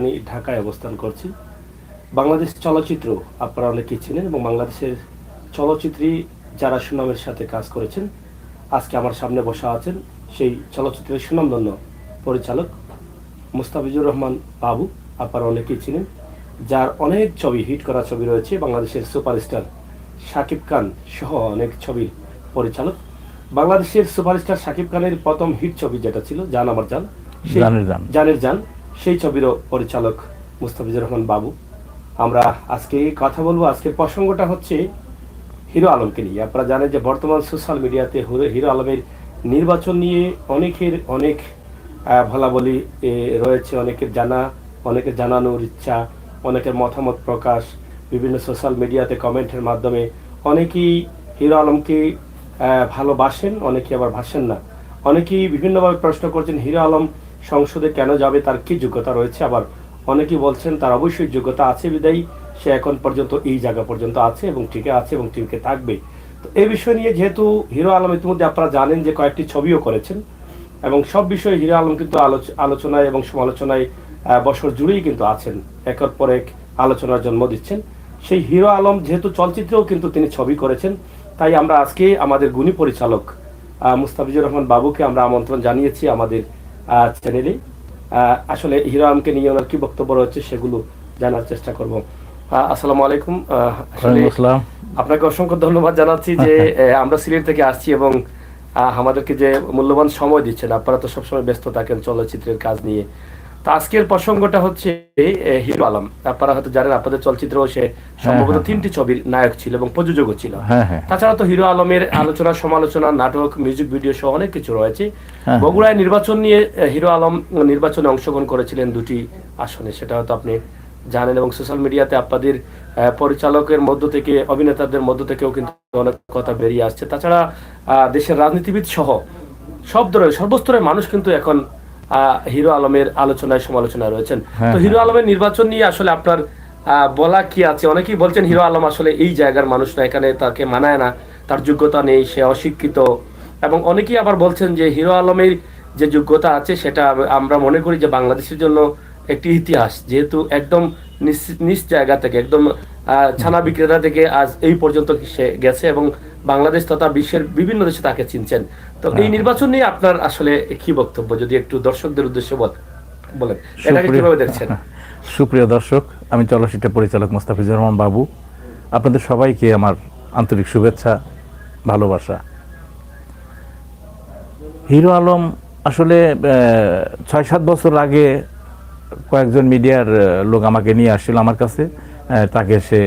আমি ঢাকায় অবস্থান করছি। বাংলাদেশ চলচ্চিত্র আপনারা অনেকেই ছিলেন এবং বাংলাদেশের চলচ্চিত্রী যারা সুনামের সাথে কাজ করেছেন আজকে আমার সামনে বসা আছেন সেই চলচ্চিত্রের সুনামধন্য পরিচালক মুস্তাফিজুর রহমান বাবু। আপনারা অনেকেই ছিলেন, যার অনেক ছবি, হিট করা ছবি রয়েছে। বাংলাদেশের সুপারস্টার শাকিব খান সহ অনেক ছবির পরিচালক। বাংলাদেশের সুপারস্টার শাকিব খানের প্রথম হিট ছবি যেটা ছিল জান আমার জান, সেই জানের জান, সেই ছবিরও পরিচালক মুস্তাফিজুর রহমান বাবু। আমরা আজকে কথা বলবো, আজকের প্রসঙ্গটা হচ্ছে হিরো আলমকে নিয়ে। আপনারা জানেন যে বর্তমান সোশ্যাল মিডিয়াতে হিরো আলমের নির্বাচন নিয়ে অনেকের অনেক বলা বলি রয়েছে, অনেকের অনেকের জানানোর ইচ্ছা, অনেকের মতামত প্রকাশ বিভিন্ন সোশ্যাল মিডিয়াতে কমেন্টের মাধ্যমে। অনেকেই হিরো আলমকে ভালোবাসেন, অনেকে আবার ভাসেন না। অনেকেই বিভিন্নভাবে প্রশ্ন করছেন হিরো আলম সংসদে কেন যাবে, তার কি যোগ্যতা রয়েছে। আবার অনেকেই বলছেন তার অবশ্যই যোগ্যতা আছে, বিদায়ী সে এখন পর্যন্ত এই জায়গা পর্যন্ত আছে এবং টিকে আছে এবং টিকে থাকবে। তো এই বিষয় নিয়ে যেহেতু হিরো আলম ইতিমধ্যে আপনারা জানেন যে কয়েকটি ছবিও করেছেন এবং সব বিষয়ে হিরো আলম কিন্তু আলোচনায় এবং সমালোচনায় বছর জুড়েই কিন্তু আছেন, একের পর এক আলোচনার জন্ম দিচ্ছেন। সেই হিরো আলম যেহেতু চলচ্চিত্রেও কিন্তু তিনি ছবি করেছেন, তাই আমরা আজকে আমাদের গুণী পরিচালক মুস্তাফিজুর রহমান বাবুকে আমরা আমন্ত্রণ জানিয়েছি আমাদের চ্যানেলে। আসলে হিরো আলমকে নিয়ে ওনার কি বক্তব্য রয়েছে সেগুলো জানার চেষ্টা করব। আসসালামু আলাইকুম। আপনাকে অসংখ্য ধন্যবাদ জানাচ্ছি যে আমরা সিলেট থেকে আসছি এবং আমাদেরকে যে মূল্যবান সময় দিচ্ছেন। আপনারা তো সবসময় ব্যস্ত থাকেন চলচ্চিত্রের কাজ নিয়ে। তো আজকের প্রসঙ্গটা হচ্ছে হিরো আলম। আপনারা হয়তো জানেন আপনাদের চলচ্চিত্রেও সে সম্ভবত 3টি ছবির নায়ক ছিল এবং প্রযোজকও ছিল। তাছাড়া তো হিরো আলমের আলোচনা, সমালোচনা, নাটক, মিউজিক ভিডিও সহ অনেক কিছু রয়েছে। বগুড়ায় নির্বাচন নিয়ে হিরো আলম নির্বাচনে অংশগ্রহণ করেছিলেন 2টি আসনে, সেটা হয়তো আপনি জানেন। এবং সোশ্যাল মিডিয়াতে আপনাদের পরিচালকের মধ্য থেকে, অভিনেতাদের মধ্য থেকেও কিন্তু অনেক কথা বেরিয়ে আসছে। তাছাড়া দেশের রাজনীতিবিদ সহ সব ধরনের সর্বস্তরের মানুষ কিন্তু এখন হিরো আলমের আলোচনায় সমালোচনায় রয়েছেন। তো হিরো আলমের নির্বাচন নিয়ে আসলে আপনার বলা কি আছে? অনেকেই বলছেন হিরো আলম আসলে এই জায়গার মানুষ না, এখানে তাকে মানায় না, তার যোগ্যতা নেই, সে অশিক্ষিত। এবং অনেকেই আবার বলছেন যে হিরো আলমের যে যোগ্যতা আছে সেটা আমরা মনে করি যে বাংলাদেশের জন্য একটি ইতিহাস, যেহেতু একদম নিচ জায়গা থেকে, একদম ছানা বিক্রেতা থেকে আজ এই পর্যন্ত সে গেছে এবং বাংলাদেশ তথা বিশ্বের বিভিন্ন দেশে তাকে চিনছেন। তো এই নির্বাচন নিয়ে আপনার আসলে কি বক্তব্য, যদি একটু দর্শকদের উদ্দেশ্যে বলেন, এটাকে কিভাবে দেখছেন? সুপ্রিয় দর্শক, আমি চলচ্চিত্র পরিচালক মুস্তাফিজুর রহমান বাবু। আপনাদের সবাইকে আমার আন্তরিক শুভেচ্ছা, ভালোবাসা। হিরো আলম আসলে 6-7 বছর আগে কয়েকজন মিডিয়ার লোক আমাকে নিয়ে আসছিল আমার কাছে। তাকে সে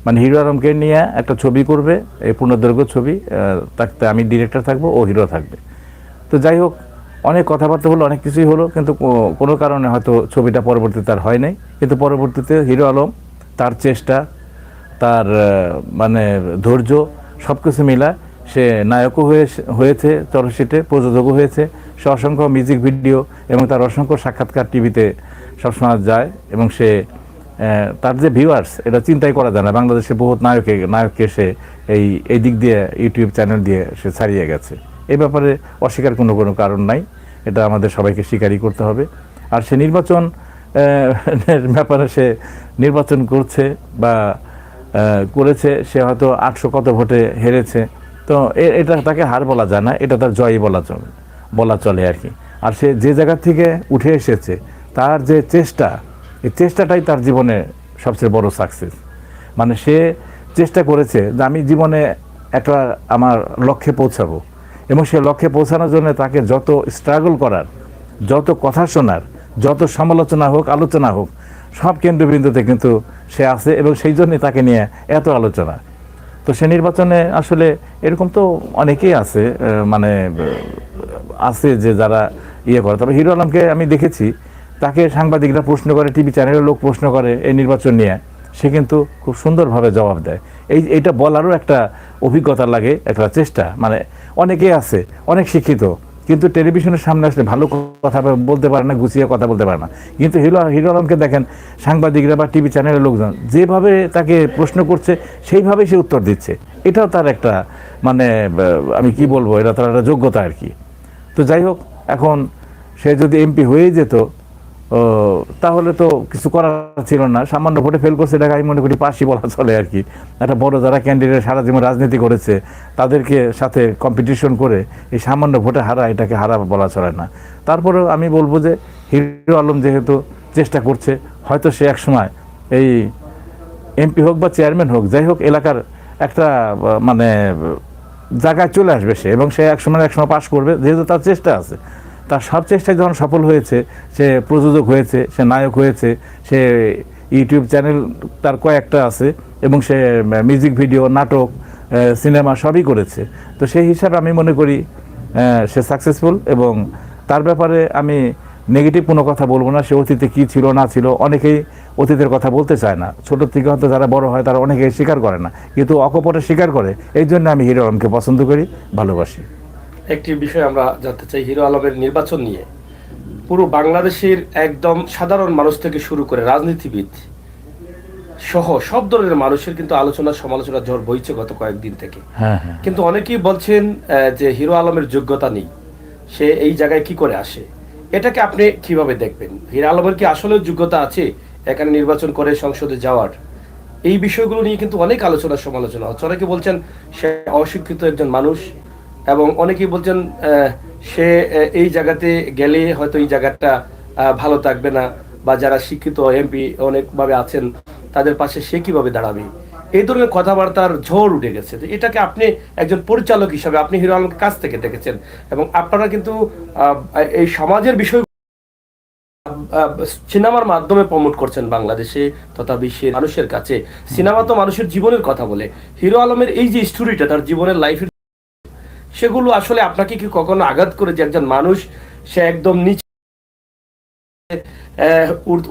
মানে হিরো আলমকে নিয়ে একটা ছবি করবে, এই পূর্ণদৈর্ঘ্য ছবি, তাতে আমি ডিরেক্টর থাকবো, ও হিরো থাকবে। তো যাই হোক, অনেক কথাবার্তা হলো, অনেক কিছুই হলো, কিন্তু কোনো কারণে হয়তো ছবিটা পরবর্তীতে আর হয় নাই। কিন্তু পরবর্তীতে হিরো আলম তার চেষ্টা, তার মানে ধৈর্য, সব কিছু মিলা সে নায়কও হয়েছে চলচ্চিত্রে, প্রযোজকও হয়েছে। সে অসংখ্য মিউজিক ভিডিও এবং তার অসংখ্য সাক্ষাৎকার টিভিতে সবসময় যায় এবং সে তার যে ভিউয়ার্স, এটা চিন্তাই করা যায় না। বাংলাদেশে বহুত নায়ককে সে এই দিক দিয়ে ইউটিউব চ্যানেল দিয়ে সে ছাড়িয়ে গেছে। এই ব্যাপারে অস্বীকার কোনো কারণ নাই, এটা আমাদের সবাইকে স্বীকারই করতে হবে। আর সে নির্বাচন ব্যাপারে সে নির্বাচন করছে বা করেছে, সে হয়তো 800 কত ভোটে হেরেছে। তো এটা তাকে হার বলা যায় না, এটা তার জয়ই বলা চলে আর কি। আর সে যে জায়গা থেকে উঠে এসেছে, তার যে চেষ্টা, এই চেষ্টাটাই তার জীবনে সবচেয়ে বড় সাকসেস। মানে সে চেষ্টা করেছে যে আমি জীবনে একটা আমার লক্ষ্যে পৌঁছাবো, এবং সে লক্ষ্যে পৌঁছানোর জন্য তাকে যত স্ট্রাগল করার, যত কথা শোনার, যত সমালোচনা হোক, আলোচনা হোক, সব কেন্দ্রবিন্দুতে কিন্তু সে আছে এবং সেই জন্যই তাকে নিয়ে এত আলোচনা। তো সে নির্বাচনে আসলে এরকম তো অনেকেই আছে, মানে আছে যে যারা ইয়ে করে। তবে হিরো আলমকে আমি দেখেছি, তাকে সাংবাদিকরা প্রশ্ন করে, টিভি চ্যানেলের লোক প্রশ্ন করে এই নির্বাচন নিয়ে, সে কিন্তু খুব সুন্দরভাবে জবাব দেয়। এইটা বলারও একটা অভিজ্ঞতা লাগে, একটা চেষ্টা। মানে অনেকেই আছে অনেক শিক্ষিত, কিন্তু টেলিভিশনের সামনে আসলে ভালো কথা বলতে পারে না, গুছিয়ে কথা বলতে পারে না। কিন্তু হিরো আলমকে দেখেন, সাংবাদিকরা বা টিভি চ্যানেলের লোকজন যেভাবে তাকে প্রশ্ন করছে সেইভাবেই সে উত্তর দিচ্ছে। এটাও তার একটা মানে আমি কি বলবো, এটা তার একটা যোগ্যতা আর কি। তো যাই হোক, এখন সে যদি এমপি হয়ে যেত, ও, তাহলে তো কিছু করার ছিল না, সামান্য ভোটে ফেল করছে, এটাকে আমি মনে করি পাশই বলা চলে আর কি। একটা বড় যারা ক্যান্ডিডেট সারা জীবন রাজনীতি করেছে তাদেরকে সাথে কম্পিটিশন করে এই সামান্য ভোটে হারা, এটাকে হারা বলা চলে না। তারপরেও আমি বলবো যে হিরো আলম যেহেতু চেষ্টা করছে, হয়তো সে একসময় এই এমপি হোক বা চেয়ারম্যান হোক, যাই হোক, এলাকার একটা মানে জায়গায় চলে আসবে সে, এবং সে একসময় পাশ করবে, যেহেতু তার চেষ্টা আছে। তার সব চেষ্টায় যখন সফল হয়েছে, সে প্রযোজক হয়েছে, সে নায়ক হয়েছে, সে ইউটিউব চ্যানেল তার কয়েকটা আছে, এবং সে মিউজিক ভিডিও, নাটক, সিনেমা সবই করেছে। তো সেই হিসাবে আমি মনে করি সে সাকসেসফুল, এবং তার ব্যাপারে আমি নেগেটিভ কোনো কথা বলবো না। সে অতীতে কী ছিল না ছিল, অনেকেই অতীতের কথা বলতে চায় না, ছোটোর থেকে হয়তো যারা বড় হয় তারা অনেকেই স্বীকার করে না, কিন্তু অকপটে স্বীকার করে। এই জন্য আমি হিরো আলমকে পছন্দ করি, ভালোবাসি। একটি বিষয় আমরা জানতে চাই হিরো আলমের নির্বাচন নিয়ে। পুরো বাংলাদেশের একদম সাধারণ মানুষ থেকে শুরু করে রাজনীতিবিদ সহ সব ধরনের মানুষের কিন্তু আলোচনা সমালোচনা ঝড় বইছে গত কয়েকদিন থেকে। হ্যাঁ, হ্যাঁ। কিন্তু অনেকেই বলছেন যে হিরো আলমের যোগ্যতা নেই, সে এই জায়গায় কি করে আসে। এটাকে আপনি কিভাবে দেখবেন? হিরো আলমের কি আসলে যোগ্যতা আছে এখানে নির্বাচন করে সংসদে যাওয়ার? এই বিষয়গুলো নিয়ে কিন্তু অনেক আলোচনা সমালোচনা হচ্ছে। অনেকে বলছেন সে অশিক্ষিত একজন মানুষ, এবং অনেকেই বলছেন সে এই জায়গাতে গেলে হয়তো এই জায়গাটা ভালো থাকবে না, বা যারা শিক্ষিত এমপি অনেকভাবে আছেন তাদের পাশে সে কিভাবে দাঁড়াবে। এই ধরনের কথাবার্তার ঝড় উঠে গেছে। তো এটাকে আপনি একজন পরিচালক হিসাবে আপনি হিরো আলমের কাছ থেকে দেখেছেন, এবং আপনারা কিন্তু এই সমাজের বিষয় সিনেমার মাধ্যমে প্রমোট করছেন বাংলাদেশে তথা বিশ্বের মানুষের কাছে। সিনেমা তো মানুষের জীবনের কথা বলে। হিরো আলমের এই যে স্টোরিটা, তার জীবনের লাইফের, সেগুলো আসলে আপনাকে কি কখনো আঘাত করে যে একজন মানুষ সে একদম নিচে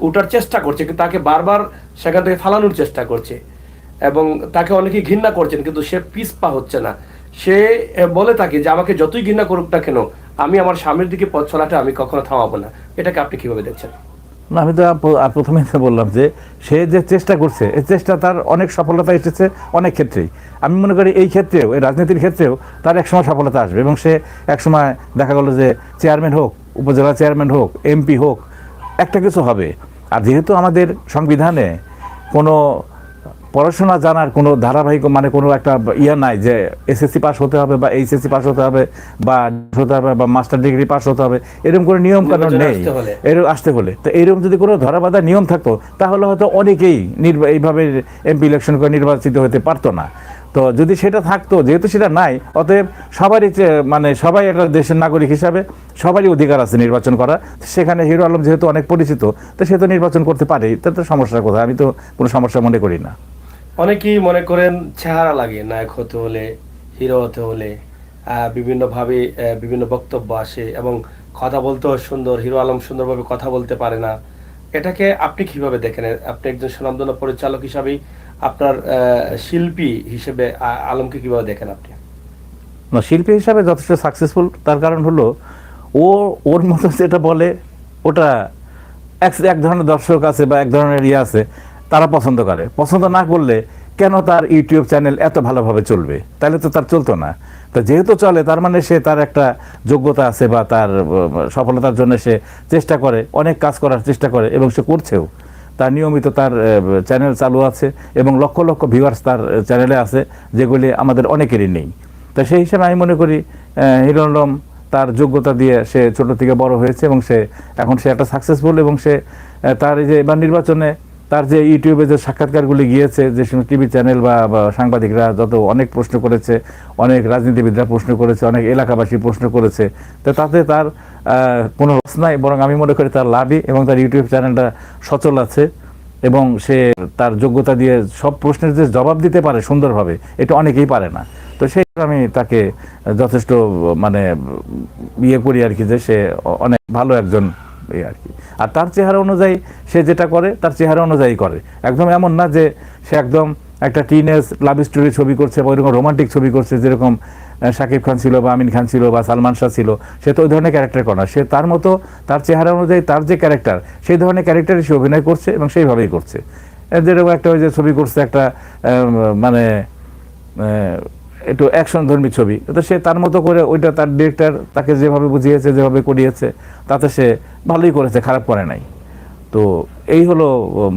উঠার চেষ্টা করছে, কিন্তু তাকে বারবার সেখান থেকে ফালানোর চেষ্টা করছে, এবং তাকে অনেকে ঘৃণা করছেন, কিন্তু সে পিছপা হচ্ছে না। সে বলে থাকে যে আমাকে যতই ঘৃণা করুক না কেন, আমি আমার সামনের দিকে পথ চলাটা আমি কখনো থামাবো না। এটাকে আপনি কিভাবে দেখছেন? না, আমি তো প্রথমেই তো বললাম যে সে যে চেষ্টা করছে, এই চেষ্টা তার অনেক সফলতা এসেছে অনেক ক্ষেত্রেই। আমি মনে করি এই ক্ষেত্রেও, এই রাজনীতির ক্ষেত্রেও তার একসময় সফলতা আসবে, এবং সে একসময় দেখা গেল যে চেয়ারম্যান হোক, উপজেলা চেয়ারম্যান হোক, এমপি হোক, একটা কিছু হবে। আর যেহেতু আমাদের সংবিধানে কোনো পড়াশোনা জানার কোনো ধারাবাহিক মানে কোনো একটা নাই যে এসএসসি পাস হতে হবে বা এইচএসসি পাস হতে হবে বা হতে হবে বা মাস্টার ডিগ্রি পাস হতে হবে, এরকম কোনো নিয়ম কানুন নেই। এরকম আসতে হলে তো এইরকম যদি কোনো ধরাবাঁধা নিয়ম থাকতো, তাহলে হয়তো অনেকেই এইভাবে এমপি ইলেকশন করে নির্বাচিত হতে পারতো না। তো যদি সেটা থাকতো, যেহেতু সেটা নাই, অতএব সবারই মানে সবাই একটা দেশের নাগরিক হিসাবে সবারই অধিকার আছে নির্বাচন করা। সেখানে হিরো আলম যেহেতু অনেক পরিচিত, তো সে তো নির্বাচন করতে পারে, তাতে সমস্যার কথা আমি তো কোনো সমস্যা মনে করি না। অনেকেই মনে করেন চেহারা লাগে নায়ক হতে হলে, হিরো হতে হলে, বিভিন্নভাবে বিভিন্ন বক্তব্য আসে, এবং কথা বলতেও সুন্দর। হিরো আলম সুন্দরভাবে কথা বলতে পারে না। এটাকে আপনি কিভাবে দেখেন? আপনি একজন সুনামধন্য পরিচালক হিসাবেই, আপনার শিল্পী হিসেবে আলমকে কিভাবে দেখেন আপনি? না, শিল্পী হিসাবে যথেষ্ট সাকসেসফুল। তার কারণ হলো ওর মতো যেটা বলে ওটা এক ধরনের দর্শক আছে বা এক ধরনের আছে, তারা পছন্দ করে। পছন্দ না করলে কেন তার ইউটিউব চ্যানেল এত ভালোভাবে চলবে? তাহলে তো তার চলতো না। তো যেহেতু চলে, তার মানে সে তার একটা যোগ্যতা আছে, বা তার সফলতার জন্য সে চেষ্টা করে, অনেক কাজ করার চেষ্টা করে, এবং সে করছেও। তার নিয়মিত তার চ্যানেল চালু আছে, এবং লক্ষ লক্ষ ভিউয়ার্স তার চ্যানেলে আছে, যেগুলি আমাদের অনেকেরই নেই। তো সেই হিসাবে আমি মনে করি হিরো আলম তার যোগ্যতা দিয়ে সে ছোট থেকে বড় হয়েছে, এবং এখন সে একটা সাকসেসফুল, এবং সে তার এই যে এবার নির্বাচনে তার যে ইউটিউবে যে সাক্ষাৎকারগুলি গিয়েছে, যে টিভি চ্যানেল বা সাংবাদিকরা যত অনেক প্রশ্ন করেছে, অনেক রাজনীতিবিদরা প্রশ্ন করেছে, অনেক এলাকাবাসী প্রশ্ন করেছে, তো তাতে তার কোনো লস নাই, বরং আমি মনে করি তার লাভই। এবং তার ইউটিউব চ্যানেলটা সচল আছে, এবং সে তার যোগ্যতা দিয়ে সব প্রশ্নের যে জবাব দিতে পারে সুন্দরভাবে, এটা অনেকেই পারে না। তো সেই আমি তাকে যথেষ্ট মানে করি আর কি, যে সে অনেক ভালো একজন আর কি। আর তার চেহারা অনুযায়ী সে যেটা করে, তার চেহারা অনুযায়ী করে। একদম এমন না যে সে একদম একটা টিনেজ লাভ স্টোরি ছবি করছে বা ওইরকম রোমান্টিক ছবি করছে, যেরকম শাকিব খান ছিল বা আমিন খান ছিল বা সালমান শাহ ছিল। সে তো ওই ধরনের ক্যারেক্টার করে না। সে তার মতো তার চেহারা অনুযায়ী তার যে ক্যারেক্টার, সেই ধরনের ক্যারেক্টারে সে অভিনয় করছে, এবং সেইভাবেই করছে। যেরকম একটা ওই যে ছবি করছে একটা মানে একটু অ্যাকশন ধর্মী ছবি, তো সে তার মতো করে ওইটা তার ডিরেক্টর তাকে যেভাবে বুঝিয়েছে, যেভাবে করিয়েছে, তাতে সে ভালোই করেছে, খারাপ করে নাই। তো এই হলো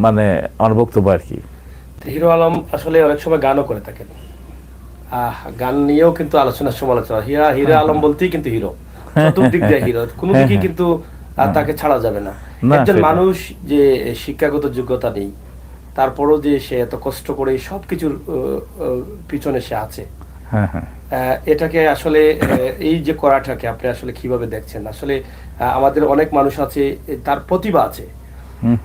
মানে আমার বক্তব্য আর কি। হিরো আলম আসলে অনেক সময় গানও করে থাকেন, গান নিয়েও কিন্তু আলোচনা সমালোচনা। হিরো আলম বলতেই কিন্তু হিরো, চতুর্দিক দিয়ে হিরো, কোনো দিকে কিন্তু তাকে ছাড়া যাবে না। না, একজন সেটা। মানুষ যে শিক্ষাগত যোগ্যতা নেই, তারপরও যে সে এত কষ্ট করে সবকিছুর পিছনে সে আছে, হ্যাঁ, হ্যাঁ। এটাকে আসলে এই যে করাটাকে আপনি আসলে কিভাবে দেখছেন? আসলে আমাদের অনেক মানুষ আছে, তার প্রতিভা আছে,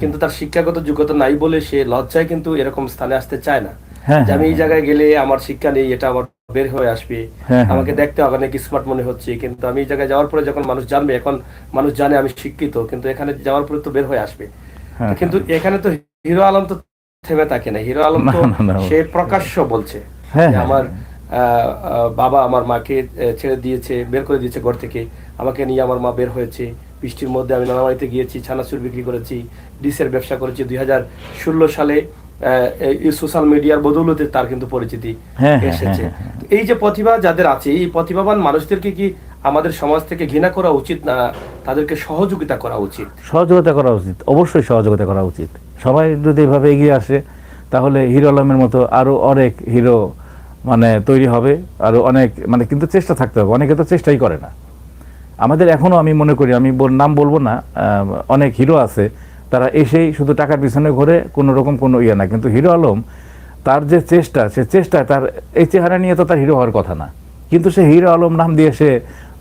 কিন্তু তার শিক্ষাগত যোগ্যতা নাই বলে সে লজ্জায় কিন্তু এরকম স্থানে আসতে চায় না, হ্যাঁ, যে হ্যাঁ, আমি এই হ্যাঁ, জায়গায় গেলে আমার শিক্ষা নেই, এটা আমার বের হয়ে আসবে, হ্যাঁ, হ্যাঁ, আমাকে দেখতে হবে অনেক স্মার্ট মনে হচ্ছে, কিন্তু আমি এই জায়গায় যাওয়ার পরে যখন মানুষ জানবে, এখন মানুষ জানে আমি শিক্ষিত, কিন্তু এখানে যাওয়ার পরে তো বের হয়ে আসবে। হ্যাঁ, কিন্তু এখানে তো হিরো আলম তো থেমে থাকে না, হিরো আলম না, তো না, না, সে প্রকাশ্য বলছে হ্যাঁ, যে হ্যাঁ, আমার বাবা আমার মাকে ছেড়ে দিয়েছে, বের করে দিয়েছে ঘর থেকে, আমাকে নিয়ে আমার মা বের হয়েছে, বৃষ্টির মধ্যে আমি নানা বাড়িতে গিয়েছি, ছানাচুর বিক্রি করেছি, ডিসের ব্যবসা করেছি। 2016 সালে এই সোশ্যাল মিডিয়ার বদৌলতে তার কিন্তু পরিচিতি হ্যাঁ, হ্যাঁ, এসেছে। হ্যাঁ, হ্যাঁ। তো এই যে প্রতিভা যাদের আছে, এই প্রতিভাবান মানুষদেরকে কি আমাদের সমাজ থেকে ঘৃণা করা উচিত, না তাদেরকে সহযোগিতা করা উচিত? সহযোগিতা করা উচিত, অবশ্যই সহযোগিতা করা উচিত। সবাই যদি এভাবে এগিয়ে আসে তাহলে হিরো আলমের মতো আরো অনেক হিরো মানে তৈরি হবে, আরো অনেক মানে, কিন্তু চেষ্টা থাকতে হবে, অনেকে তো চেষ্টাই করে না। আমাদের এখনো আমি মনে করি, আমি নাম বলবো না, অনেক হিরো আছে তারা এসেই শুধু টাকার পিছনে ঘুরে, কোনো রকম কোনো ইয়ে না। কিন্তু হিরো আলম তার যে চেষ্টা, সে চেষ্টা, তার এই চেহারা নিয়ে তো তার হিরো হওয়ার কথা না, কিন্তু সে হিরো আলম নাম দিয়ে সে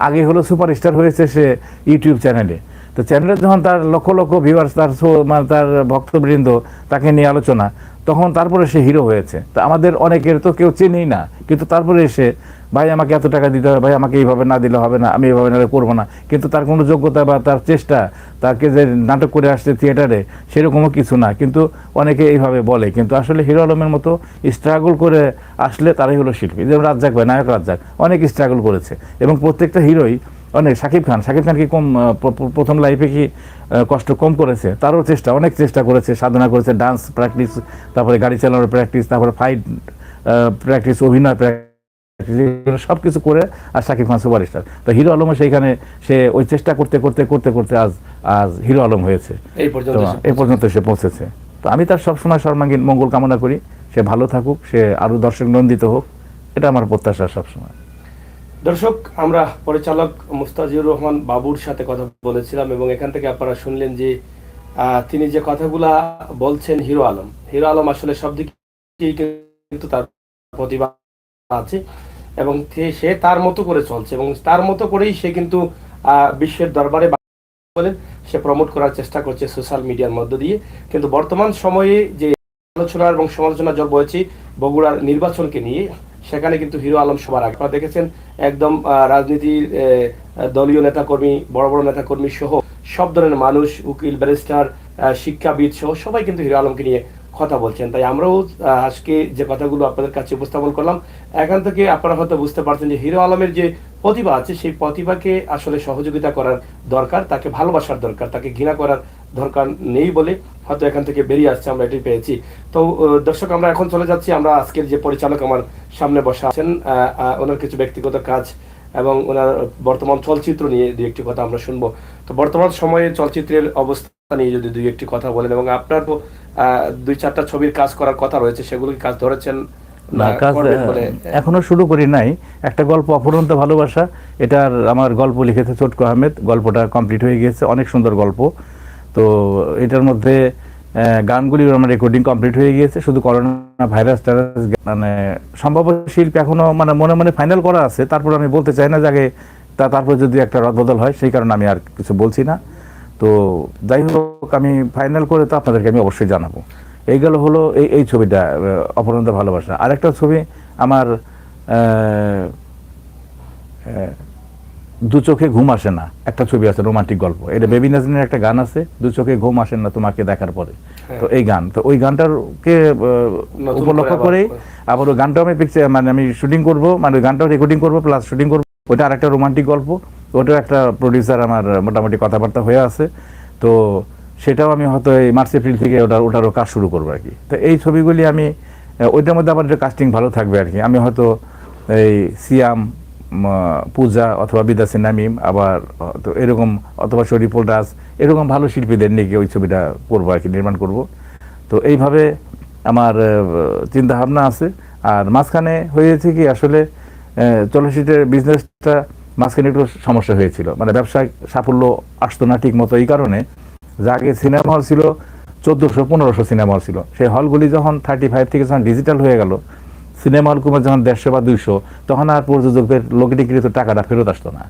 আগে হলো সুপারস্টার হয়েছে সে ইউটিউব চ্যানেলে। তো চ্যানেলে যখন তার লক্ষ লক্ষ ভিউয়ার্স, তার মানে তার ভক্তবৃন্দ তাকে নিয়ে আলোচনা, তখন তারপরে সে হিরো হয়েছে। তো আমাদের অনেকের তো কেউ চেনেই না, কিন্তু তারপরে এসে ভাই আমাকে এত টাকা দিতে হবে, ভাই আমাকে এইভাবে না দিলে হবে না, আমি এইভাবে না করবো না, কিন্তু তার কোনো যোগ্যতা বা তার চেষ্টা, তাকে যে নাটক করে আসছে থিয়েটারে সেরকমও কিছু না, কিন্তু অনেকে এইভাবে বলে। কিন্তু আসলে হিরো আলমের মতো স্ট্রাগল করে আসলে তারাই হলো শিল্পী। যেমন রাজ্জাক ভাই, নায়ক রাজ্জাক অনেক স্ট্রাগল করেছে, এবং প্রত্যেকটা হিরোই অনেক। শাকিব খান কি কম প্রথম লাইফে কি কষ্ট কম করেছে? তারও চেষ্টা, অনেক চেষ্টা করেছে, সাধনা করেছে, ডান্স প্র্যাকটিস, তারপরে গাড়ি চালানোর প্র্যাকটিস, তারপরে ফাইট প্র্যাকটিস, অভিনয় প্র্যাকটিস, সব কিছু করে আর শাকিব খান সুপারস্টার। তো হিরো আলমও সেইখানে সে ওই চেষ্টা করতে করতে করতে করতে আজ আজ হিরো আলম হয়েছে, এই পর্যন্ত সে পৌঁছেছে। তো আমি তার সবসময় সর্বাঙ্গীন মঙ্গল কামনা করি, সে ভালো থাকুক, সে আরো দর্শক নন্দিত হোক, এটা আমার প্রত্যাশা সবসময়। দর্শক, আমরা পরিচালক মুস্তাজিউর রহমান বাবুর সাথে কথা বলেছিলাম, এবং এখান থেকে আপনারা শুনলেন যে তিনি যে কথাগুলা বলছেন, হিরো আলম আসলে সব দিকেই কিন্তু তার প্রতিভা আছে, এবং সে তার মতো করে চলছে, এবং তার মতো করেই সে কিন্তু বিশ্বের দরবারে বলেন সে প্রমোট করার চেষ্টা করছে সোশ্যাল মিডিয়ার মধ্য দিয়ে। কিন্তু বর্তমান সময়ে যে আলোচনা এবং সমালোচনা জল বয়েছে বগুড়ার নির্বাচনকে নিয়ে, সেখানে কিন্তু হিরো আলম সবার আগে। আপনারা দেখেছেন একদম রাজনীতির দলীয় নেতাকর্মী, বড় বড় নেতাকর্মী সহ সব ধরনের মানুষ, উকিল, ব্যারিস্টার, শিক্ষাবিদ সহ সবাই কিন্তু হিরো আলমকে নিয়ে কথা বলছেন। তাই আমরাও আজকে যে কথাগুলো আপনাদের কাছে উপস্থাপন করলাম, এখান থেকে আপনারা হয়তো বুঝতে পারছেন যে হিরো আলমের যে প্রতিভা আছে, সেই প্রতিভাকে আসলে সহযোগিতা করার দরকার, তাকে ভালোবাসার দরকার, তাকে ঘৃণা করার দরকার নেই বলে হয়তো এখান থেকে বেরিয়ে আসছে, আমরা এটাই পেয়েছি। তো দর্শক, আমরা এখন চলে যাচ্ছি, আমরা আজকের যে পরিচালক আমার সামনে বসা আছেন, ওনার কিছু ব্যক্তিগত কাজ এবং ওনার বর্তমান চলচ্চিত্র নিয়ে দুই একটি কথা আমরা শুনবো। তো বর্তমান সময়ে চলচ্চিত্রের অবস্থা নিয়ে যদি দুই একটি কথা বলেন, এবং আপনার তো 2-4টা ছবির কাজ করার কথা রয়েছে, সেগুলো কাজ ধরেছেন না, কাজ এখনো শুরু করি নাই। একটা গল্প অপরন্ত ভালোবাসা, এটার আমার গল্প লিখেছে চটকু আহমেদ, গল্পটা কমপ্লিট হয়ে গিয়েছে, অনেক সুন্দর গল্প। তো এটার মধ্যে গানগুলি আমার রেকর্ডিং কমপ্লিট হয়ে গিয়েছে, শুধু করোনা ভাইরাস মানে সম্ভাব্য শিল্পী এখনো মানে মনে মনে ফাইনাল করা আছে। তারপর আমি বলতে চাই না যে তারপর যদি একটা রদবদল হয়, সেই কারণে আমি আর কিছু বলছি না। তো যাই হোক, আমি ফাইনাল করে তো আপনাদেরকে আমি অবশ্যই জানাবো। এই গেল হলো এই ছবিটা, অপরন্ত ভালোবাসা। আরেকটা ছবি আমার দু চোখে ঘুম আসে না, একটা ছবি আছে, রোমান্টিক গল্প। এটা বেবি নাজনীনের একটা গান আছে, দু চোখে ঘুম আসে না তোমাকে দেখার পরে। তো এই গান, তো ওই গানটাকে উপলক্ষ করেই আবার ওই গানটাও আমি পিকচার মানে আমি শুটিং করব, মানে ওই গানটাও রেকর্ডিং করবো প্লাস শুটিং করবো। ওইটা আরেকটা রোমান্টিক গল্প, ওটাও একটা প্রডিউসার আমার মোটামুটি কথাবার্তা হয়ে আছে। তো সেটাও আমি হয়তো এই মার্চ এপ্রিল থেকে ওটারও কাজ শুরু করবো আর কি। তো এই ছবিগুলি আমি ওইটার মধ্যে আবার কাস্টিং ভালো থাকবে আর কি। আমি হয়তো এই সিয়াম, পূজা অথবা বিদাসী নামিম, আবার তো এরকম, অথবা শরীফুল রাজ, এরকম ভালো শিল্পীদের নিয়ে ওই ছবিটা করবো আর কি, নির্মাণ করব। তো এইভাবে আমার চিন্তা ভাবনা আছে। আর মাঝখানে হয়েছে কি আসলে চলচ্চিত্রের বিজনেসটা মাঝখানে একটু সমস্যা হয়েছিল, মানে ব্যবসায়িক সাফল্য আসতো না ঠিক মতো। এই কারণে যে আগে সিনেমা হল ছিল 1400-1500 সিনেমা হল ছিল, সেই হলগুলি যখন 35 থেকে যখন ডিজিটাল হয়ে গেল, সিনেমা হল কমে যখন 150 বা 200, তখন আর প্রযোজকের লোকেটিকৃত টাকাটা ফেরত আসতো না।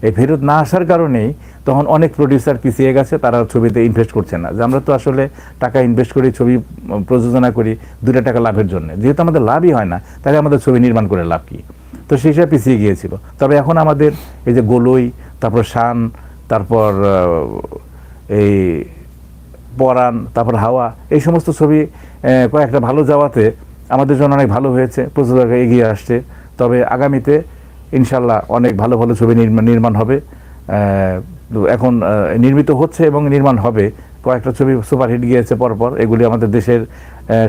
এই ফেরত না আসার কারণেই তখন অনেক প্রডিউসার পিছিয়ে গেছে, তারা ছবিতে ইনভেস্ট করছে না। যে আমরা তো আসলে টাকা ইনভেস্ট করি, ছবি প্রযোজনা করি 2 টাকা লাভের জন্য, যেহেতু আমাদের লাভই হয় না তাহলে আমাদের ছবি নির্মাণ করে লাভ কি? তো সেই হিসাবে পিছিয়ে গিয়েছিল। তবে এখন আমাদের এই যে গোলই, তারপর শান, তারপর এই পরাণ, তারপর হাওয়া, এই সমস্ত ছবি কয়েকটা ভালো যাওয়াতে আমাদের জন্য অনেক ভালো হয়েছে, প্রযোজকরা এগিয়ে আসছে। তবে আগামীতে ইনশাল্লাহ অনেক ভালো ভালো ছবি নির্মাণ হবে। এখন নির্মিত হচ্ছে এবং নির্মাণ হবে। কয়েকটা ছবি সুপারহিট গিয়েছে পরপর, এগুলি আমাদের দেশের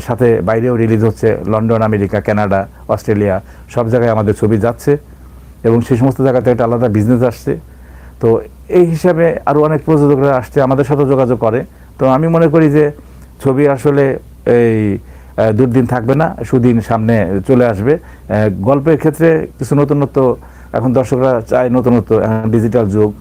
সাথে বাইরেও রিলিজ হচ্ছে, লন্ডন, আমেরিকা, কানাডা, অস্ট্রেলিয়া, সব জায়গায় আমাদের ছবি যাচ্ছে এবং সেই সমস্ত জায়গাতে একটা আলাদা বিজনেস আসছে। তো এই হিসাবে আরও অনেক প্রযোজকরা আসছে, আমাদের সাথে যোগাযোগ করে। তো আমি মনে করি যে ছবি আসলে এই দুর্দিন থাকবে না, সুদিন সামনে চলে আসবে। গল্পের ক্ষেত্রে কিছু নতুনত্ব, এখন দর্শকরা চায় নতুনত্ব, ডিজিটাল যুগ,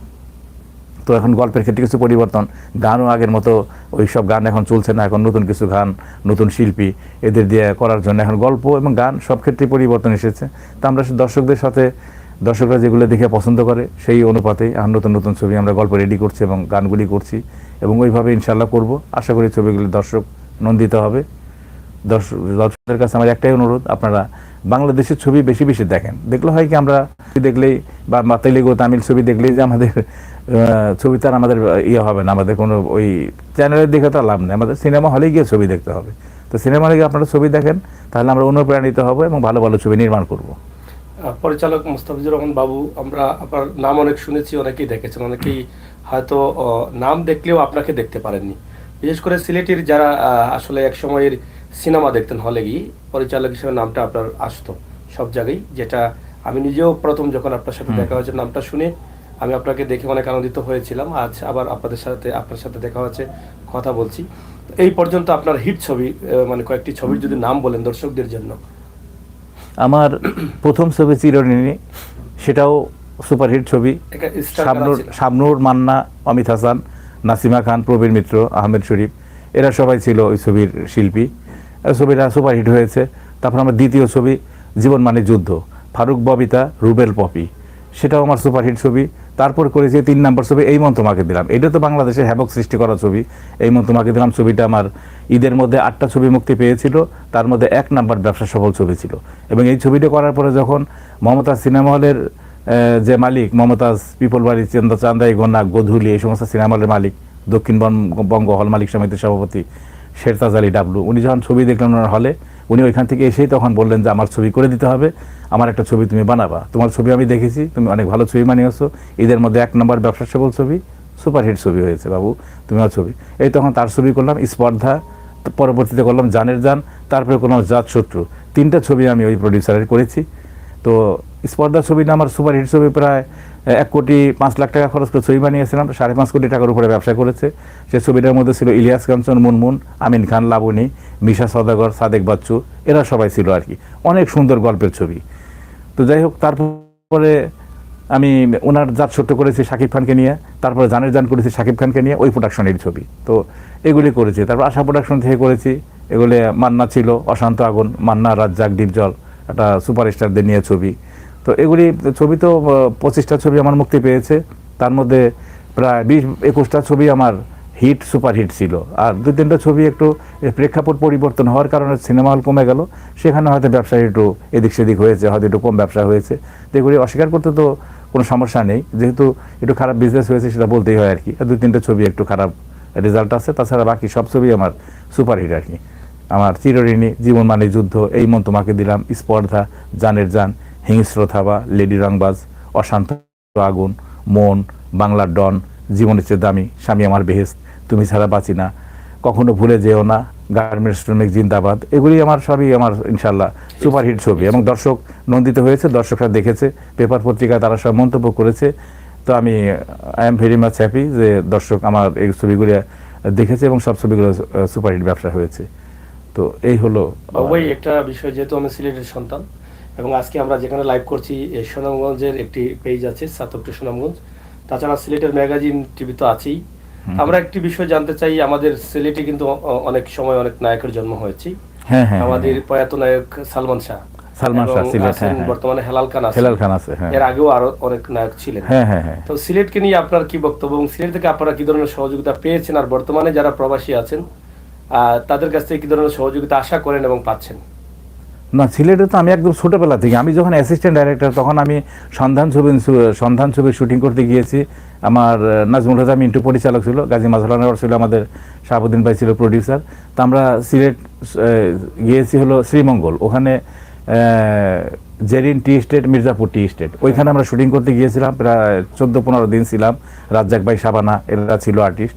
তো এখন গল্পের ক্ষেত্রে কিছু পরিবর্তন। গানও আগের মতো ওই সব গান এখন চলছে না, এখন নতুন কিছু গান, নতুন শিল্পী, এদের দিয়ে করার জন্য এখন গল্প এবং গান সব ক্ষেত্রে পরিবর্তন এসেছে। তা আমরা দর্শকদের সাথে, দর্শকরা যেগুলো দেখে পছন্দ করে সেই অনুপাতে এখন নতুন নতুন ছবি আমরা গল্প রেডি করছি এবং গানগুলি করছি, এবং ওইভাবে ইনশাল্লাহ করব। আশা করি ছবিগুলি দর্শক নন্দিত হবে। দর্শকদের কাছে আমার একটাই অনুরোধ, আপনারা বাংলাদেশের ছবি বেশি বেশি দেখেন। দেখলে হয় কি, আমরা দেখলেই বা তেলেগু, তামিল ছবি দেখলেই যে আমাদের ছবি তার আমাদের ইয়ে হবে না, আমাদের কোনো ওই চ্যানেলের দেখে তো লাভ নেই, আমাদের সিনেমা হলে গিয়ে ছবি দেখতে হবে। তো সিনেমা হলে গিয়ে আপনারা ছবি দেখেন, তাহলে আমরা অনুপ্রাণিত হব এবং ভালো ভালো ছবি নির্মাণ করব। পরিচালক মোস্তাফিজুর রহমান বাবু, আমরা আপনার নাম অনেক শুনেছি, অনেকেই দেখেছেন, অনেকেই হয়তো নাম দেখলেও আপনাকে দেখতে পারেননি। বিশেষ করে সিলেটের যারা আসলে এক সময়ের সিনেমা দেখতেন হলে গিয়ে, পরিচালক হিসেবে নামটা আপনার আসতো সব জায়গায়, যেটা আমি নিজেও প্রথম যখন আপনার সাথে দেখা হয়েছে নামটা শুনে আমি আপনাকে দেখে অনেক আনন্দিত হয়েছিলাম। আজ আবার আপনার সাথে দেখা হচ্ছে, কথা বলছি। এই পর্যন্ত আপনার হিট ছবি কয়েকটি ছবির যদি নাম বলেন দর্শকদের জন্য। আমার প্রথম ছবি চিরঋণী, সেটাও সুপারহিট ছবি। শাবনূর, মান্না, অমিত হাসান, নাসিমা খান, প্রবীর মিত্র, আহমেদ শরীফ, এরা সবাই ছিল ওই ছবির শিল্পী। ছবিটা সুপারহিট হয়েছে। তারপর আমার দ্বিতীয় ছবি জীবন মানে যুদ্ধ, ফারুক, ববিতা, রুবেল, পপি, সেটাও আমার সুপারহিট ছবি। তারপর করেছি 3 নম্বর ছবি এই মন তোমাকে দিলাম। এটা তো বাংলাদেশে হ্যাবক সৃষ্টি করা ছবি, এই মন তোমাকে দিলাম। ছবিটা আমার ঈদের মধ্যে 8টা ছবি মুক্তি পেয়েছিল, তার মধ্যে 1 নম্বর ব্যবসা সফল ছবি ছিল। এবং এই ছবিটা করার পরে যখন মমতাজ সিনেমা হলের যে মালিক, মমতাজ পিপল বাড়ি, চান্দাই, গোনা, গোধূলি, এই সমস্ত সিনেমা হলের মালিক, দক্ষিণবঙ্গ হল মালিক সমিতির সভাপতি শেরতাজ আলী ডাবলু, উনি যখন ছবি দেখলেন ওনার হলে, উনি ওইখান থেকে এসেই তখন বললেন যে আমার ছবি করে দিতে হবে, আমার একটা ছবি তুমি বানাবা, তোমার ছবি আমি দেখেছি, তুমি অনেক ভালো ছবি বানিয়েছো, ঈদের মধ্যে 1 নম্বর ব্যবসা সফল ছবি, সুপারহিট ছবি হয়েছে বাবু, তুমি আমার ছবি। এই তখন তার ছবি করলাম স্পর্ধা, পরবর্তীতে করলাম জানের জান, তারপরে করলাম জাত শত্রু। 3টা ছবি আমি ওই প্রডিউসারের করেছি। তো স্পর্ধা ছবিটা আমার সুপারহিট ছবি, প্রায় 1,05,00,000 টাকা খরচ করে ছবি বানিয়েছিলাম, 5.5 কোটি টাকার উপরে ব্যবসা করেছে। সে ছবিটার মধ্যে ছিল ইলিয়াস কাঞ্চন, মুনমুন, আমিন খান, লাবণী, মিশা সওদাগর, সাদেক বাচ্চু, এরা সবাই ছিল আর কি। অনেক সুন্দর গল্পের ছবি। তো যাই হোক, তারপরে আমি ওনার জাত সত্য করেছি শাকিব খানকে নিয়ে, তারপরে জানের জান করেছি শাকিব খানকে নিয়ে, ওই প্রোডাকশনের ছবি। তো এগুলি করেছি। তারপর আশা প্রোডাকশন থেকে করেছি, এগুলি মান্না ছিল, অশান্ত আগুন, মান্না, রাজ্জাক, ডিপজল, একটা সুপারস্টারদের নিয়ে ছবি। তো এগুলি ছবি তো 25টা ছবি আমার মুক্তি পেয়েছে, তার মধ্যে প্রায় 20-21টা ছবি আমার হিট, সুপারহিট ছিল। আর 2-3টা ছবি একটু প্রেক্ষাপট পরিবর্তন হওয়ার কারণে সিনেমা হল কমে গেল, সেখানে হয়তো ব্যবসা একটু এদিক সেদিক হয়েছে, হয়তো একটু কম ব্যবসা হয়েছে। তো এগুলি অস্বীকার করতে তো কোনো সমস্যা নেই, যেহেতু একটু খারাপ বিজনেস হয়েছে সেটা বলতেই হয় আর কি। 2-3টা ছবি একটু খারাপ রেজাল্ট আছে, তাছাড়া বাকি সব ছবি আমার সুপারহিট আর কি। আমার চিরঋণী, জীবন মানে যুদ্ধ, এই মন তোমাকে দিলাম, স্পর্ধা, জানের জান, হিংস্র থাবা, লেডি রংবাজ, অশান্ত আগুন, মন, বাংলার ডন, জীবনের চেয়ে দামি, স্বামী আমার বেহেশত, তুমি ছাড়া বাঁচি না, কখনো ভুলে যেও না, গার্মেন্টস শ্রমিক জিন্দাবাদ, এগুলি আমার সবই আমার ইনশাল্লাহ সুপারহিট ছবি। এবং দর্শক নন্দিত হয়েছে, দর্শকরা দেখেছে, পেপার পত্রিকায় তারা সব মন্তব্য করেছে তো আমি I am very much happy যে দর্শক আমার এই ছবিগুলো দেখেছে এবং সব ছবিগুলো সুপারহিট ব্যবসা হয়েছে। তো এই হলো ওই একটা বিষয়, যেহেতু আমি সিলেটের সন্তান এবং আজকে আমরা যেখানে লাইভ করছি এই সুনামগঞ্জের একটি পেজ আছে সাতকটি সুনামগঞ্জ, তাছাড়া সিলেটের ম্যাগাজিন টিভি তো আছেই। আমরা একটি বিষয় জানতে চাই, আমাদের সিলেটে কিন্তু অনেক সময় অনেক নায়কের জন্ম হয়েছে। হ্যাঁ হ্যাঁ আমাদের প্রয়াত নায়ক সালমান শাহ, সালমান শাহ এবং সিলেট, আছেন হ্যাঁ বর্তমানে হেলাল খান আছে, হেলাল খান আছে, হ্যাঁ এর আগেও আরো অনেক নায়ক ছিলেন। হ্যাঁ হ্যাঁ হ্যাঁ। তো সিলেটকে নিয়ে আপনার কি বক্তব্য এবং সিলেট থেকে আপনারা কি ধরনের সহযোগিতা পেয়েছেন, আর বর্তমানে যারা প্রবাসী আছেন তাদের কাছ থেকে কি ধরনের সহযোগিতা আশা করেন এবং পাচ্ছেন? না, সিলেটে তো আমি একদম ছোটোবেলা থেকে, আমি যখন অ্যাসিস্ট্যান্ট ডাইরেক্টর তখন আমি সন্ধান ছবির শুটিং করতে গিয়েছি। আমার নাজমুল হাসান মিন্টু পরিচালক ছিল, গাজী মাজহারুল ছিল আমাদের, শাহাবুদ্দিন ভাই ছিল প্রডিউসার। তো আমরা সিলেট গিয়েছি হলো শ্রীমঙ্গল, ওখানে জেরিন টি স্টেট, মির্জাপুর টি স্টেট, ওইখানে আমরা শুটিং করতে গিয়েছিলাম। প্রায় 14-15 দিন ছিলাম। রাজ্জাক ভাই, শাবানা এরা ছিল আর্টিস্ট।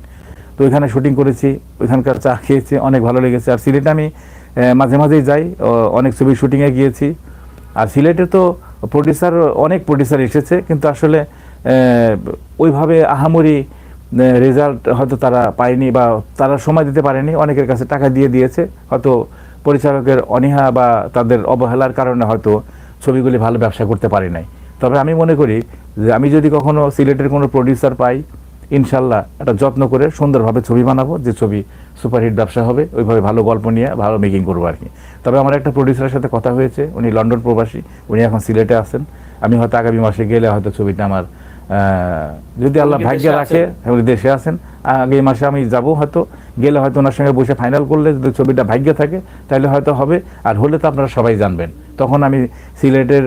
তো ওইখানে শুটিং করেছি, ওইখানকার চা খেয়েছি, অনেক ভালো লেগেছে। আর সিলেটে আমি মাঝে মাঝেই যাই, অনেক ছবি শুটিংয়ে গিয়েছি। আর সিলেটে তো অনেক প্রডিউসার এসেছে, কিন্তু আসলে ওইভাবে আহামরি রেজাল্ট হয়তো তারা পায়নি বা তারা সময় দিতে পারেনি। অনেকের কাছে টাকা দিয়েছে, হয়তো পরিচালকের অনীহা বা তাদের অবহেলার কারণে হয়তো ছবিগুলি ভালো ব্যবসা করতে পারি নাই। তবে আমি মনে করি যে আমি যদি কখনো সিলেটের কোনো প্রডিউসার পাই, ইনশাল্লাহ একটা যত্ন করে সুন্দরভাবে ছবি বানাবো, যে ছবি সুপারহিট ব্যবসা হবে, ওইভাবে ভালো গল্প নিয়ে ভালো মেকিং করবো আর কি। তবে আমার একটা প্রডিউসারের সাথে কথা হয়েছে, উনি লন্ডন প্রবাসী, উনি এখন সিলেটে আছেন। আমি হয়তো আগামী মাসে গেলে হয়তো ছবিটা আমার, যদি আল্লাহ ভাগ্যে রাখে, উনি দেশে আছেন, আগামী মাসে আমি যাব, হয়তো গেলে হয়তো ওনার সঙ্গে বসে ফাইনাল করলে যদি ছবিটা ভাগ্যে থাকে তাহলে হয়তো হবে। আর হলে তো আপনারা সবাই জানবেন, তখন আমি সিলেটের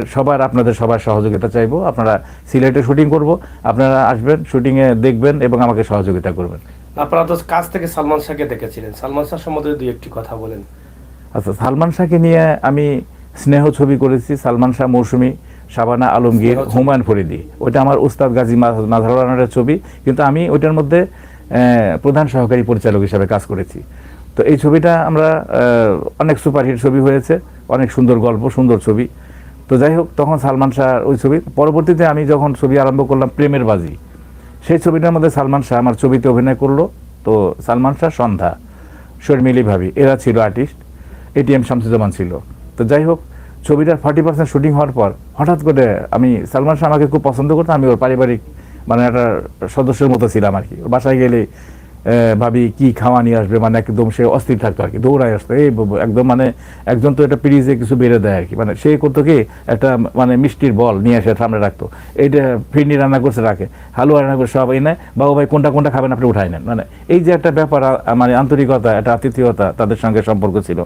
আপনাদের সবার সহযোগিতা চাইবো। আপনারা সিলেটে শুটিং করব, আপনারা আসবেন, শুটিংয়ে দেখবেন এবং আমাকে সহযোগিতা করবেন। আপনারা তো কাছ থেকে সালমান শাহকে দেখেছিলেন, সালমান শাহ সম্বন্ধে দুই একটি কথা বলেন। আচ্ছা, সালমান শাহকে নিয়ে আমি স্নেহ ছবি করেছি, সালমান শাহ, মৌসুমী, শাবানা আলমগীর, হুমায়ুন ফরিদি। ওটা আমার উস্তাদ গাজী মাজহারুলের ছবি, কিন্তু আমি ওইটার মধ্যে প্রধান সহকারী পরিচালক হিসাবে কাজ করেছি। তো এই ছবিটা আমরা অনেক সুপারহিট ছবি হয়েছে, অনেক সুন্দর গল্প, সুন্দর ছবি। তো যাই হোক, তখন সালমান শাহ ওই ছবি, পরবর্তীতে আমি যখন ছবি আরম্ভ করলাম প্রেমের বাজি, সেই ছবিটার মধ্যে সালমান শাহ আমার ছবিতে অভিনয় করলো। তো সালমান শাহ, সন্ধ্যা, শর্মিলী ভাবি এরা ছিল আর্টিস্ট, এটিএম শামসুজ্জামান ছিল। তো যাই হোক, ছবিটার 40% শুটিং হওয়ার পর হঠাৎ করে সালমান শাহ আমাকে খুব পছন্দ করতাম। আমি ওর পারিবারিক মানে একটা সদস্যের মতো ছিলাম আর কি। বাসায় গেলে ভাবি কি খাওয়া নিয়ে আসবে, মানে একদম সে অস্থির থাকতো আর কি, দৌড়ায় আসতো এই একদম, মানে একজন তো এটা পিরিজে কিছু বেড়ে দেয় আর কি, মানে সে করতো কি একটা মানে মিষ্টির বল নিয়ে আসে সামনে রাখতো, এইটা ফিরনি রান্না করছে রাখে, হালুয়া রান্না করে সব এই নেয়, বাবু ভাই কোনটা কোনটা খাবেন আপনি উঠাই নেন। মানে এই যে একটা ব্যাপার, মানে আন্তরিকতা, একটা আতিথেয়তা তাদের সঙ্গে সম্পর্ক ছিল।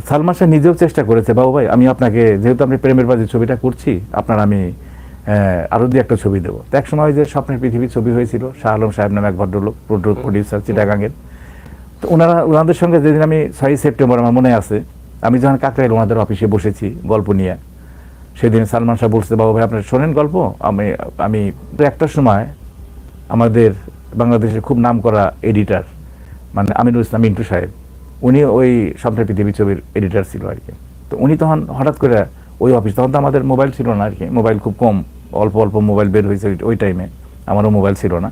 সালমান শাহ নিজেও চেষ্টা করেছে, বাবু ভাই আমি আপনাকে, যেহেতু আপনি প্রেমের বাজি ছবিটা করছি, আপনার আমি আরও দিয়ে একটা ছবি দেবো। তো এক সময় যে স্বপ্নের পৃথিবী ছবি হয়েছিল, শাহ আলম সাহেব নামে এক ভদ্রলোক, প্রডিউসার, চিটাগাঙের। তো ওনাদের সঙ্গে যেদিন আমি 6 সেপ্টেম্বর আমার মনে আছে, আমি যখন কাকরাইল ওনাদের অফিসে বসেছি গল্প নিয়ে, সেদিন সালমান শাহ বলছে, বাবু ভাই আপনার শোনেন গল্প। আমি তো একটার সময় আমাদের বাংলাদেশের খুব নাম করা এডিটার, মানে আমিনুল ইসলাম মিন্টু সাহেব, উনি ওই স্বপ্নের পৃথিবী ছবির এডিটার ছিল আর কি। তো উনি তখন হঠাৎ করে ওই অফিস, তখন তো আমাদের মোবাইল ছিল না আর কি, মোবাইল খুব কম, অল্প অল্প মোবাইল বের হয়েছে ওই টাইমে, আমারও মোবাইল ছিল না।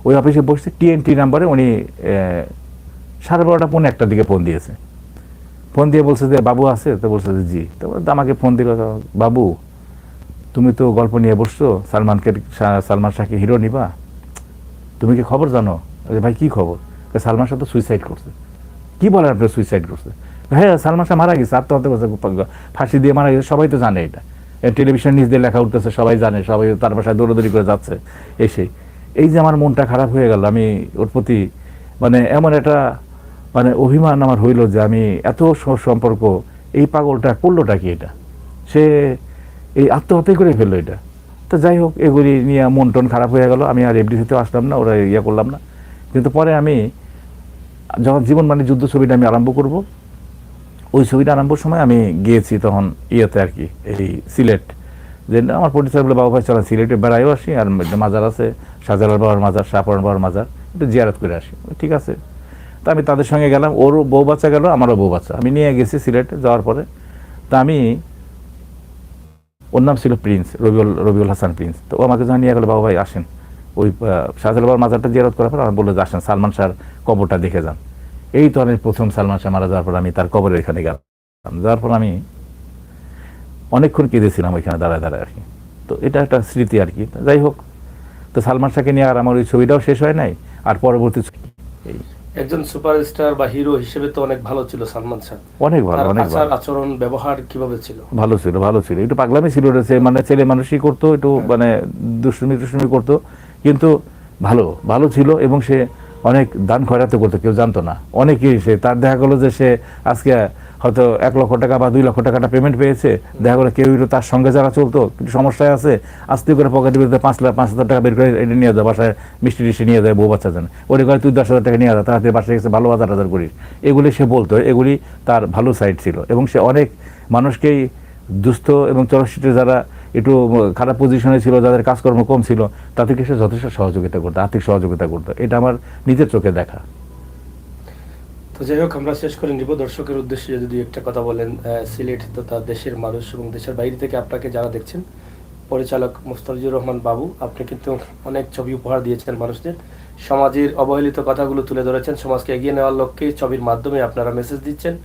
ওই অফিসে বসছে, TNT নাম্বারে উনি 12:30 পৌনে 1টার দিকে ফোন দিয়েছে। ফোন দিয়ে বলছে যে বাবু আছে, তো বলছে যে জি। তো আমাকে ফোন দিল, বাবু তুমি তো গল্প নিয়ে বসছো, সালমান শাহকে হিরো নিবা, তুমি কি খবর জানো? ভাই কি খবর? সালমান শাহ তো সুইসাইড করছে। কি বলেন আপনি, সুইসাইড করছে? হ্যাঁ, সালমান শাহ মারা গেছে, আত্মহত্যা করছে, ফাঁসি দিয়ে মারা গেছে, সবাই তো জানে এটা, টেলিভিশন নিউজ দিয়ে লেখা উঠতেছে, সবাই জানে, সবাই তার বাসায় দৌড়াদৌড়ি করে যাচ্ছে এসে। এই যে আমার মনটা খারাপ হয়ে গেল, আমি ওর প্রতি মানে এমন একটা মানে অভিমান আমার হইল যে আমি এত সম্পর্ক, এই পাগলটা করলোটা কি, এটা সে এই আত্মহত্যা করে ফেললো এটা। তো যাই হোক, এগুলি নিয়ে মন টন খারাপ হয়ে গেল, আমি আর FDC-তেও আসলাম না, ওরা ইয়ে করলাম না। কিন্তু পরে আমি যখন জীবন মানে যুদ্ধ ছবিটা আমি আরম্ভ করব, ওই ছবিটা আরম্ভর সময় আমি গিয়েছি তখন ইয়েতে আর কি, এই সিলেট, যে আমার প্রডিউসার বলে, বাবু ভাই চলেন সিলেটে বেড়াইও আসি, আর মাজার আছে, শাহজালাল বাবার মাজার, শাহপরান বাবার মাজার, একটু জিয়ারত করে আসি। ঠিক আছে। তা আমি তাদের সঙ্গে গেলাম, ওরও বউ বাচ্চা গেল, আমারও বউ বাচ্চা, আমি নিয়ে গেছি সিলেটে। যাওয়ার পরে তা আমি ওর নাম ছিল প্রিন্স, রবিউল হাসান প্রিন্স। তো ও আমাকে জানিয়ে গেলো, বাবা ভাই আসেন, ওই শাহজালাল বাবার মাজারটা জিয়ারত করার পর আমার বললো যে আসেন সালমান শাহর কবরটা দেখে যান। এই তো আমি প্রথম সালমান শাহ মারা যাওয়ার পর আমি তার কবরের এখানে গেলাম, যাওয়ার পর আমি অনেকক্ষণ কেঁদেছিলাম ওইখানে দাঁড়ায় দাঁড়ায় আর কি। তো এটা একটা স্মৃতি আর কি। যাই হোক, তো সালমান শাহকে নিয়ে আর আমার ওই ছবিটাও শেষ হয় নাই। আর পরবর্তী এই একজন সুপারস্টার বা হিরো হিসেবে তো অনেক ভালো ছিল সালমান শাহ। অনেক ভালো, তার অনেক আচার ভালো, আচরণ ব্যবহার কিভাবে ছিল? ভালো ছিল, ভালো ছিল। একটু পাগলামি ছিল, মানে ছেলে মানুষই করতো, একটু মানে দুষ্টুমি করতো, কিন্তু ভালো ভালো ছিল। এবং সে অনেক দান খয়রাতে করতো, কেউ জানতো না। অনেকেই সে তার দেখা গেলো যে সে আজকে হয়তো 1 লক্ষ টাকা বা 2 লক্ষ টাকাটা পেমেন্ট পেয়েছে, দেখা গেলো কেউ তার সঙ্গে যারা চলতো কিছু সমস্যায় আছে, আস্তে করে পকেটে বেরোতে 5,000 টাকা বের করে এটা নিয়ে যায় বাসায়, মিষ্টি টিষ্টি নিয়ে যায় বউ বাচ্চা জন্য। ওরে করে তুই 10,000 টাকা নিয়ে যা, তাড়াতাড়ি বাসায় গেছে ভালো বাজার করিস, এগুলি সে বলতো। এগুলি তার ভালো সাইড ছিল। এবং সে অনেক মানুষকেই দুস্থ এবং চলচ্চিত্রে যারা একটু খারাপ পজিশনে ছিল, যাদের কাজকর্ম কম ছিল, তাদেরকে সে যথেষ্ট সহযোগিতা করতো, আর্থিক সহযোগিতা করতো। এটা আমার নিজের চোখে দেখা। তো যাই হোক, আমরা শেষ করে নিব। দর্শকের উদ্দেশ্যে যদি একটা কথা বলেন, সিলেট তো তার দেশের মানুষ এবং দেশের বাইরে থেকে আপনাকে যারা দেখছেন, পরিচালক মুস্তাফিজুর রহমান বাবু, আপনি কিন্তু অনেক ছবি উপহার দিয়েছেন মানুষদের, সমাজের অবহেলিত কথাগুলো তুলে ধরেছেন, সমাজকে এগিয়ে নেওয়ার লক্ষ্যে ছবির মাধ্যমে আপনারা মেসেজ দিচ্ছেন।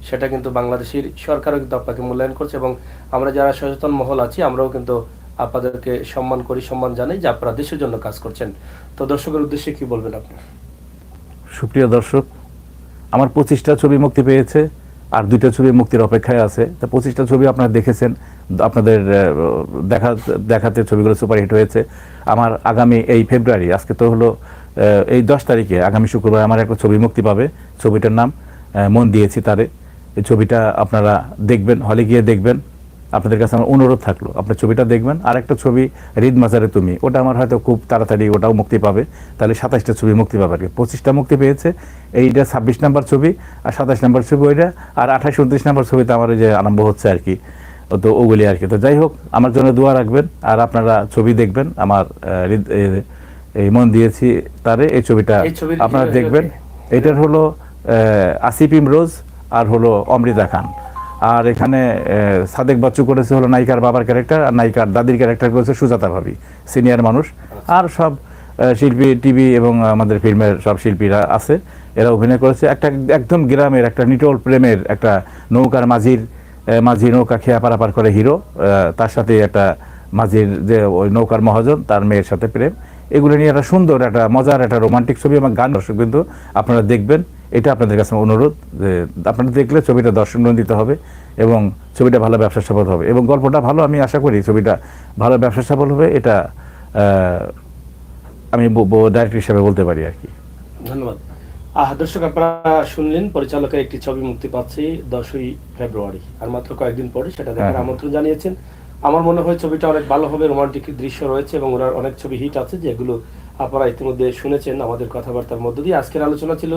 সেটা কিন্তু বাংলাদেশের সরকারও কিন্তু আপনাকে মূল্যায়ন করছে, এবং আমরা যারা সচেতন মহল আছি আমরাও কিন্তু আপনাদেরকে সম্মান করি, সম্মান জানাই যে আপনারা দেশের জন্য কাজ করছেন। তো দর্শকের উদ্দেশ্যে কি বলবেন আপনি? সুপ্রিয় দর্শক, আমার 25টা ছবি মুক্তি পেয়েছে, আর 2টা ছবি মুক্তির অপেক্ষায় আছে। তা 25টা ছবি আপনারা দেখেছেন, আপনাদের দেখাতে ছবিগুলো সুপারহিট হয়েছে। আমার আগামী এই ফেব্রুয়ারি, আজকে তো হলো এই 10 তারিখে, আগামী শুক্রবার আমার একটা ছবি মুক্তি পাবে। ছবিটার নাম মন দিয়েছি তারে। এই ছবিটা আপনারা দেখবেন, হলে গিয়ে দেখবেন। আপনাদের কাছে আমার অনুরোধ থাকলো, আপনার ছবিটা দেখবেন। আর একটা ছবি রিদ মাজারে তুমি, ওটা আমার হয়তো খুব তাড়াতাড়ি ওটাও মুক্তি পাবে। তাহলে 27টা ছবি মুক্তি পাবে আর কি। 25টা মুক্তি পেয়েছে, এইটা 26 নম্বর ছবি, আর 27 নম্বর ছবি ওইটা, আর 28, 29 নম্বর ছবিতে আমার ওই যে আরম্ভ হচ্ছে আর কি। তো ওগুলি আর কি। তো যাই হোক, আমার জন্য দোয়া রাখবেন, আর আপনারা ছবি দেখবেন। আমার এই মন দিয়েছি তারে, এই ছবিটা আপনারা দেখবেন। এটার হলো আসিফ ইমরোজ আর হলো অমৃতা খান। আর এখানে সাদেক বাচ্চু করেছে হলো নায়িকার বাবার ক্যারেক্টার, আর নায়িকার দাদির ক্যারেক্টার করেছে সুজাতা ভাবি, সিনিয়র মানুষ। আর সব শিল্পী, টিভি এবং আমাদের ফিল্মের সব শিল্পীরা আছে, এরা অভিনয় করেছে। একটা একদম গ্রামের একটা নিটল প্রেমের একটা নৌকার মাঝি নৌকা খেয়া পারাপার করে হিরো, তার সাথে একটা মাঝির যে ওই নৌকার মহাজন, তার মেয়ের সাথে প্রেম। এগুলো নিয়ে একটা সুন্দর, একটা মজার, একটা রোমান্টিক ছবি এবং গান। দর্শক কিন্তু আপনারা দেখবেন, এটা আপনাদের কাছে অনুরোধ যে আপনারা দেখলে ছবিটা দর্শকনন্দিত হবে এবং ছবিটা ভালো ব্যবসা সফল হবে, এবং গল্পটা ভালো। আমি আশা করি ছবিটা ভালো ব্যবসা সফল হবে, এটা আমি ডাইরেক্টর হিসেবে বলতে পারি আর কি। ধন্যবাদ। দর্শক, আপনারা শুনলেন পরিচালকের একটি ছবি মুক্তি পাচ্ছে 10ই ফেব্রুয়ারি, আর মাত্র কয়েকদিন পরে সেটা দেখার আমন্ত্রণ জানিয়েছেন। আমার মনে হয় ছবিটা অনেক ভালো হবে, রোমান্টিক দৃশ্য রয়েছে এবং ওনার অনেক ছবি হিট আছে, যেগুলো আপনারা ইতিমধ্যে শুনেছেন আমাদের কথাবার্তার মধ্য দিয়ে। আজকের আলোচনা ছিল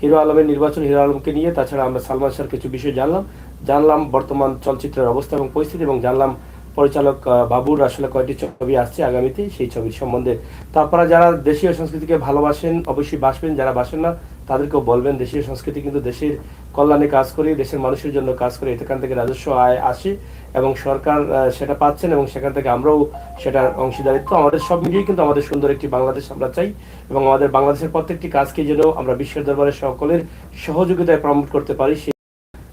হিরো আলমের নির্বাচন, হিরো আলমকে নিয়ে। তাছাড়া আমরা সালমান শাহর কিছু বিষয় জানলাম বর্তমান চলচ্চিত্রের অবস্থা এবং পরিস্থিতি, এবং জানলাম পরিচালক বাবুর আসলে কয়টি ছবি আসছে আগামীতে, সেই ছবির সম্বন্ধে। তো আপনারা যারা দেশীয় সংস্কৃতিকে ভালোবাসেন অবশ্যই বাসবেন, যারা বাসেন না তাদেরকেও বলবেন দেশীয় সংস্কৃতি কিন্তু দেশের কল্যাণে কাজ করে, দেশের মানুষের জন্য কাজ করে। এখান থেকে রাজস্ব আয় আসে এবং সরকার সেটা পাচ্ছেন, এবং সেখান থেকে আমরাও সেটার অংশীদারিত্ব। আমাদের সব মিলিয়ে কিন্তু আমাদের সুন্দর একটি বাংলাদেশ আমরা চাই, এবং আমাদের বাংলাদেশের প্রত্যেকটি কাজকে যেন আমরা বিশ্বের দরবারে সকলের সহযোগিতায় প্রমোট করতে পারি, সেই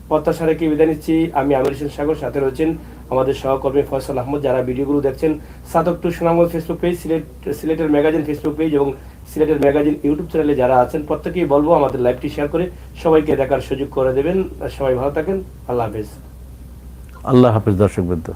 প্রত্যাশা রেখে বিদায় নিচ্ছি। আমি আমির হোসেন সাগর, সাথে রয়েছেন আমাদের সহকর্মী ফয়সাল আহমদ। যারা ভিডিওগুলো দেখছেন, সাতক টু সুনামগঞ্জ ফেসবুক পেজ, সিলেটের ম্যাগাজিন ফেসবুক পেজ এবং সিলেটের ম্যাগাজিন ইউটিউব চ্যানেলে যারা আছেন, প্রত্যেকেই বলবো আমাদের লাইভটি শেয়ার করে সবাইকে দেখার সুযোগ করে দেবেন। সবাই ভালো থাকেন। আল্লাহ হাফেজ। আল্লাহ হাফেজ দর্শকবৃন্দ।